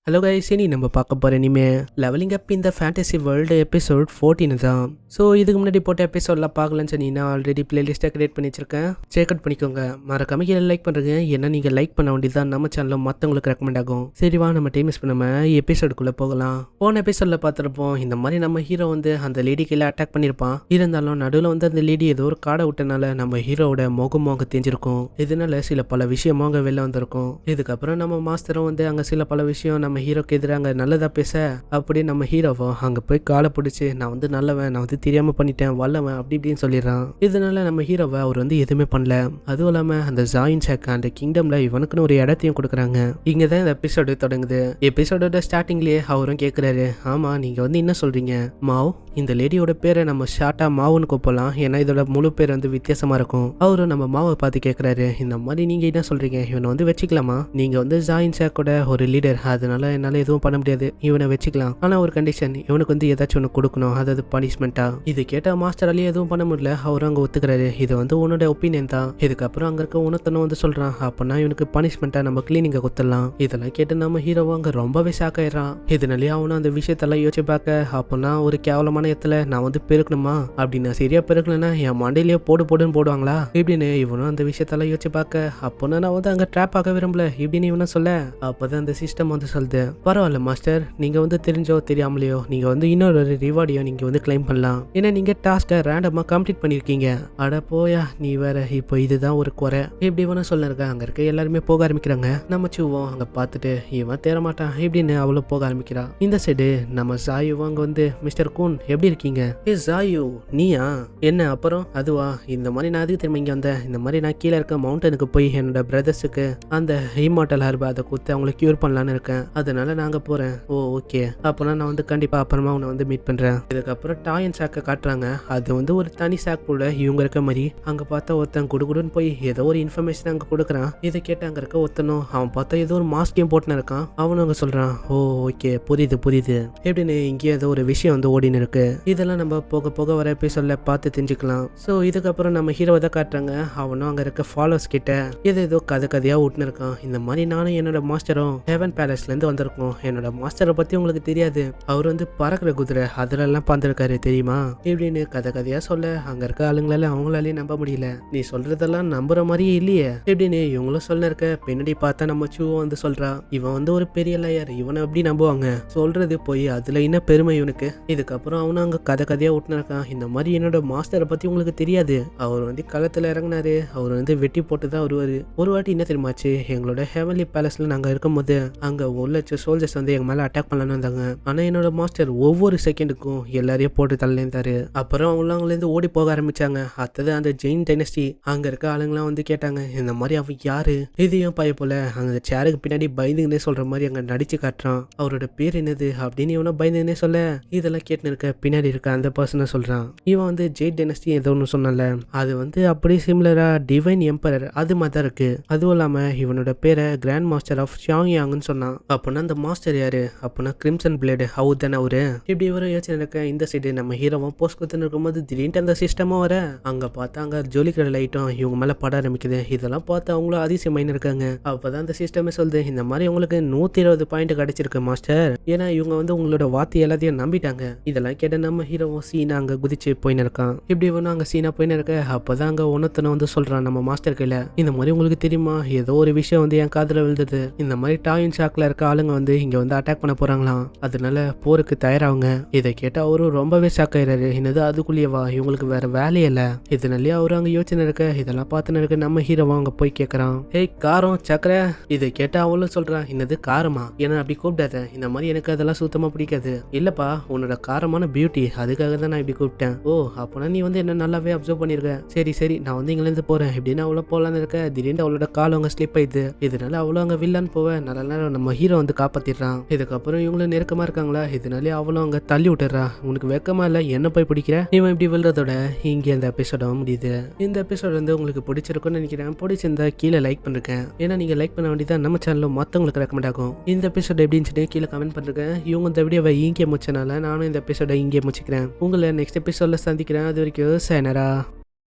Hello guys, இனி நம்ம பார்க்க போகிற இனிமே லெவலிங் அப் இந்த ஃபேண்டசி வேர்ல்டு எபிசோட் 14 தான். ஸோ இதுக்கு முன்னாடி போட்ட எபிசோட்லாம் பார்க்கலன்னு சொன்னீங்கன்னா ஆல்ரெடி பிளேலிஸ்ட்டை கிரியேட் பண்ணி வச்சிருக்கேன், செக் அவுட் பண்ணிக்கோங்க. மறக்காம கீழே லைக் பண்ணுறேங்க, ஏன்னா நீங்கள் லைக் பண்ண வேண்டியது தான் நம்ம சேனலில் மற்றவங்களுக்கு ரெக்கமெண்ட் ஆகும். சரிவா, நம்ம டைம் மிஸ் பண்ணாமல் எபிசோடுக்குள்ளே போகலாம். போன எபிசோடில் பார்த்துருப்போம், இந்த மாதிரி நம்ம ஹீரோ வந்து அந்த லேடி கீழே அட்டாக் பண்ணியிருப்பான். இருந்தாலும் நடுவில் வந்து அந்த லேடி ஏதோ ஒரு காடை விட்டனால நம்ம ஹீரோவோட முகம் தெரிஞ்சிருக்கும். இதனால சில பல விஷயமும் அங்கே வெளில வந்திருக்கும். இதுக்கப்புறம் நம்ம மாஸ்டரும் வந்து அங்கே சில பல விஷயம் நம்ம ஹீரோக்கு எதிராக நல்லதா பேச, அப்படி நம்ம ஹீரோவும் அங்கே போய் காலை பிடிச்சி நான் வந்து நல்லவன், நான் வந்து தெரியாம பண்ணிட்டேன், வல்லவன் அப்படி இப்படின்னு சொல்லிடுறான். இதனால நம்ம ஹீரோவை அவர் வந்து எதுவுமே பண்ணல. அதுவும் இல்லாம அந்த ஜாயின் சேக் அந்த கிங்டம்ல இவனுக்குன்னு ஒரு இடத்தையும் கொடுக்குறாங்க. இங்கதான் இந்த எபிசோடு தொடங்குது. எபிசோடோட ஸ்டார்டிங்லயே அவரும் கேட்கிறாரு, ஆமா நீங்க வந்து என்ன சொல்றீங்க மாவ்? இந்த லேடியோட பேரை நம்ம ஷார்ட்டா மாவுன்னு கூப்பிடலாம், ஏன்னா இதோட முழு பேர் வந்து வித்தியாசமா இருக்கும். அவரும் நம்ம மாவை பார்த்து கேட்கிறாரு, இந்த மாதிரி நீங்க என்ன சொல்றீங்க, இவனை வந்து வச்சுக்கலாமா? நீங்க வந்து ஜாயின் சேக்கோட ஒரு லீடர், அதனால என்னால எதுவும் பண்ண முடியாது, இவனை வச்சுக்கலாம். ஆனா ஒரு கண்டிஷன், இவனுக்கு வந்து ஏதாச்சும் ஒன்று கொடுக்கணும், அதாவது பனிஷ்மெண்டா. இது கேட்ட மாஸ்டராலேயே எதுவும் பண்ண முடியல. அவரும் அங்க ஒத்துக்கிறாரு, இது வந்து உன்னோட ஒப்பீனியன் தான். இதுக்கப்புறம் அங்க இருக்க உணர்த்தனும் வந்து சொல்றான், அப்படின்னா இவனுக்கு பனிஷ்மெண்டா நம்ம கிளீனிங்க கொடுத்துடலாம். இதெல்லாம் கேட்டு நம்ம ஹீரோவா அங்க ரொம்பவே ஷாக் ஆயிடுறான். இதனாலேயே அவனும் அந்த விஷயத்தெல்லாம் யோசிச்சு பார்க்க, அப்படின்னா ஒரு கேவலமான இடத்துல நான் வந்து பெருக்கணுமா? அப்படின்னா சரியா பெருக்கலன்னா என் மண்டையிலேயே போடுன்னு போடுவாங்களா இப்படின்னு இவனும் அந்த விஷயத்தெல்லாம் யோசிச்சு பார்க்க, அப்போனா நான் வந்து அங்க ட்ராப் ஆக விரும்பல இப்படின்னு இவனும் சொல்ல, அப்பதான் அந்த சிஸ்டம் வந்து சொல்லுது, பரவாயில்ல மாஸ்டர், நீங்க வந்து தெரிஞ்சோ தெரியாமலையோ நீங்க வந்து இன்னொரு ரிவார்டையும் நீங்க வந்து கிளைம் பண்ணலாம், ஏன்னா நீங்க டாஸ்கை ரேண்டமா கம்ப்ளீட் பண்ணிருக்கீங்க. அட போயா நீ வேற, இப்போ இதுதான் ஒரு குறை இப்படி இவனும் சொல்லிருக்க. அங்க இருக்க எல்லாருமே போக ஆரம்பிக்கிறாங்க. நம்ம சுவோம் அங்க பார்த்துட்டு இவன் தேர மாட்டான் இப்படின்னு அவளும் போக ஆரம்பிக்கிறா. இந்த சைடு நம்ம சாயுவும் அங்க வந்து, மிஸ்டர் கூன் எப்படி இருக்கீங்க? ஏ சாயு நீயா? என்ன அப்புறம் அதுவா? இந்த மாதிரி நான் அதுக்கு திரும்ப இங்க வந்தேன். இந்த மாதிரி நான் கீழே இருக்க மவுண்டனுக்கு போய் என்னோட பிரதர்ஸுக்கு அந்த இம்மார்டல் ஹர்பை அதை கொடுத்து அவங்களை கியூர் பண்ணலான்னு இருக்கேன், அதனால நாங்க போறேன். ஓ ஓகே, அப்போனா நான் வந்து கண்டிப்பா அப்புறமா உன்னை வந்து மீட் பண்றேன். இதுக்கப்புறம் டாயன் சாக்கை காட்டுறாங்க. அது வந்து ஒரு தனி சாக் போல இவங்க இருக்க மாதிரி. அங்க பார்த்தா ஒருத்தன் குடுகுடுன்னு போய் ஏதோ ஒரு இன்ஃபர்மேஷன் அங்க கொடுக்குறான். இதை கேட்டு அங்க இருக்க ஒருத்தனும் அவன் பார்த்தா ஏதோ ஒரு மாஸ்கையும் போட்டுன்னு இருக்கான். அவனும் அங்க சொல்றான், ஓ ஓகே புரியுது எப்படின்னு இங்கே ஏதோ ஒரு விஷயம் வந்து ஓடின்னு இருக்கு. இதெல்லாம் நம்ம போக போக வர எபிசோட்ல பார்த்து தெரிஞ்சுக்கலாம். ஸோ இதுக்கப்புறம் நம்ம ஹீரோவை தான் காட்டுறாங்க. அவனும் அங்க இருக்க ஃபாலோவர்ஸ் கிட்ட ஏதோ கதையா விட்டுன்னு இருக்கான். இந்த மாதிரி நானும் என்னோட மாஸ்டரும் ஹெவன் பேலஸ்ல இருந்து வந்திருக்கோம். என்னோட மாஸ்டரை பத்தி உங்களுக்கு தெரியாது, அவர் வந்து பறக்கிற குதிரை அதுல எல்லாம் பார்த்துருக்காரு தெரியுமா இப்படின்னு கதையா சொல்ல, அங்க இருக்க ஆளுங்களால அவங்களாலே நம்ப முடியல. நீ சொல்றதெல்லாம் நம்புற மாதிரியே இல்லையே இப்படின்னு இவங்களும் சொல்ல இருக்க. பின்னாடி பார்த்தா நம்ம சூவும் வந்து சொல்றா, இவன் வந்து ஒரு பெரிய லையர், இவனை எப்படி நம்புவாங்க, சொல்றது போய் அதுல என்ன பெருமை இவனுக்கு. இதுக்கப்புறம் அவனும் அங்க கதையா விட்டுன்னு இருக்கான். இந்த மாதிரி என்னோட மாஸ்டரை பத்தி உங்களுக்கு தெரியாது, அவர் வந்து களத்துல இறங்கினாரு, அவர் வந்து வெட்டி போட்டு தான் வருவாரு. ஒரு வாட்டி என்ன தெரியுமாச்சு, எங்களோட ஹெவன்லி பேலஸ்ல நாங்க இருக்கும்போது அங்க 1,00,000 சோல்ஜர்ஸ் வந்து எங்க மேல அட்டாக் பண்ணலான்னு வந்தாங்க. ஆனா என்னோட மாஸ்டர் ஒவ்வொரு செகண்டுக்கும் எல்லாரையும் போட்டு தள்ளிந்தாரு. அப்புறம் அவங்களாம் இருந்து ஓடி போக ஆரம்பிச்சாங்க. அடுத்தது அந்த ஜெயின் டைனஸ்டி அங்க இருக்க ஆளுங்களாம் வந்து கேட்டாங்க, இந்த மாதிரி அவன் யாரு, இதையும் பய போல அந்த சேருக்கு பின்னாடி பயந்துன்னே சொல்ற மாதிரி அங்க நடிச்சு காட்டுறான். அவரோட பேர் என்னது அப்படின்னு இவனை பயந்துன்னே சொல்ல, இதெல்லாம் கேட்டு இருக்க பின்னாடி இருக்க அந்த பர்சனை சொல்றான், இவன் வந்து ஜெயின் டைனஸ்டி ஏதோ ஒன்று சொன்னல, அது வந்து அப்படியே சிமிலரா டிவைன் எம்பரர் அது மாதிரி தான் இருக்கு. அதுவும் இல்லாம இவனோட பேரை கிராண்ட் மாஸ்டர் ஆஃப் ஷியாங் யாங்னு சொன்னான். அப்படின்னா அந்த மாஸ்டர் யாரு? அப்படின்னா கிரிம்சன் பிளேடு அவர் தானே அவரு இப்படி இவரும் யோசனை இருக்க. இந்த சைடு நம்ம ஹீரோவும் போஸ்ட் கொடுத்துன்னு இருக்கும்போது திடீர்னு அந்த சிஸ்டமும் வர, அங்க பார்த்தா அங்க ஜொலிக்கிற லைட்டும் இவங்க மேல பட ஆரம்பிக்குது. இதெல்லாம் பார்த்து அவங்களும் அதிசயமாயின்னு இருக்காங்க. அப்பதான் அந்த சிஸ்டமே சொல்லுது, இந்த மாதிரி உங்களுக்கு 120 பாயிண்ட் கிடைச்சிருக்கு மாஸ்டர், ஏன்னா இவங்க வந்து உங்களோட வார்த்தை எல்லாத்தையும் நம்பிட்டாங்க. இதெல்லாம் கேட்ட நம்ம ஹீரோவும் சீனா அங்க குதிச்சு போயின்னு இருக்கான். இப்படி இவனும் அங்க சீனா போயின்னு இருக்க. அப்பதான் அங்க ஒன்னத்தனை வந்து சொல்றான் நம்ம மாஸ்டர் கையில, இந்த மாதிரி உங்களுக்கு தெரியுமா, ஏதோ ஒரு விஷயம் வந்து என் காதுல விழுந்தது, இந்த மாதிரி டாயின் ஷாக்ல இருக்க ஆளுங்க வந்து இங்க வந்து அட்டாக் பண்ண போறாங்களாம், அதனால போருக்கு தயாராகுங்க. இதை கேட்ட அவரும் ரொம்பவே ஷாக் ஆயிடுறாரு. என்னது அதுக்குள்ளேயேவா, இவங்களுக்கு வேற வேலையே இல்ல. இதனாலே அவரும் அங்க யோசனை இருக்க. இதெல்லாம் பார்த்துன்னு இருக்க நம்ம ஹீரோவா அங்க போய் கேட்கறான், ஏய் காரம் சக்கரை. இதை கேட்ட அவளும் சொல்றான், என்னது காரமா, என்ன அப்படி கூப்பிடாத, இந்த மாதிரி எனக்கு அதெல்லாம் சுத்தமா பிடிக்காது. இல்லப்பா உன்னோட காரமான பியூட்டி, அதுக்காக தான் நான் இப்படி கூப்பிட்டேன். ஓ அப்போனா நீ வந்து என்ன நல்லாவே அப்சர்வ் பண்ணிருக்க. சரி நான் வந்து இங்கிலிருந்து போறேன் இப்படின்னு அவ்வளோ போலான்னு இருக்க. திடீர்னு அவளோட கால் அவங்க ஸ்லிப் ஆயிடுது. இதனால அவ்வளோ அங்க வில்லான்னு போவ நல்ல நேரம் நம்ம ஹீரோ வந்து காப்பாத்திடுறான். இதுக்கப்புறம் இவங்களும் நெருக்கமா இருக்காங்களா, இதனாலே அவளும் அங்க தள்ளி விட்டுறா. உனக்கு வெக்கமா இல்ல என்ன போய் பிடிக்கிற, இவன் இப்படி விழுறதோட இங்கே இந்த எபிசோட முடியுது. இந்த எபிசோட் வந்து உங்களுக்கு பிடிச்சிருக்கும்னு நினைக்கிறேன். பிடிச்சிருந்தா கீழே லைக் பண்ணிருக்கேன், ஏன்னா நீங்க லைக் பண்ண வேண்டியதான் நம்ம சேனல்ல மத்தவங்களுக்கு ரெக்கமெண்ட் ஆகும். இந்த எபிசோட் எப்படின்னு கீழே கமெண்ட் பண்ணுங்க. இவங்க இந்த வீடியோவை இங்கே முடிச்சனால நானும் இந்த எபிசோட இங்கே முடிச்சுக்கிறேன். உங்களை நெக்ஸ்ட் எபிசோட்ல சந்திக்கிறேன். அது வரைக்கும் சைனரா.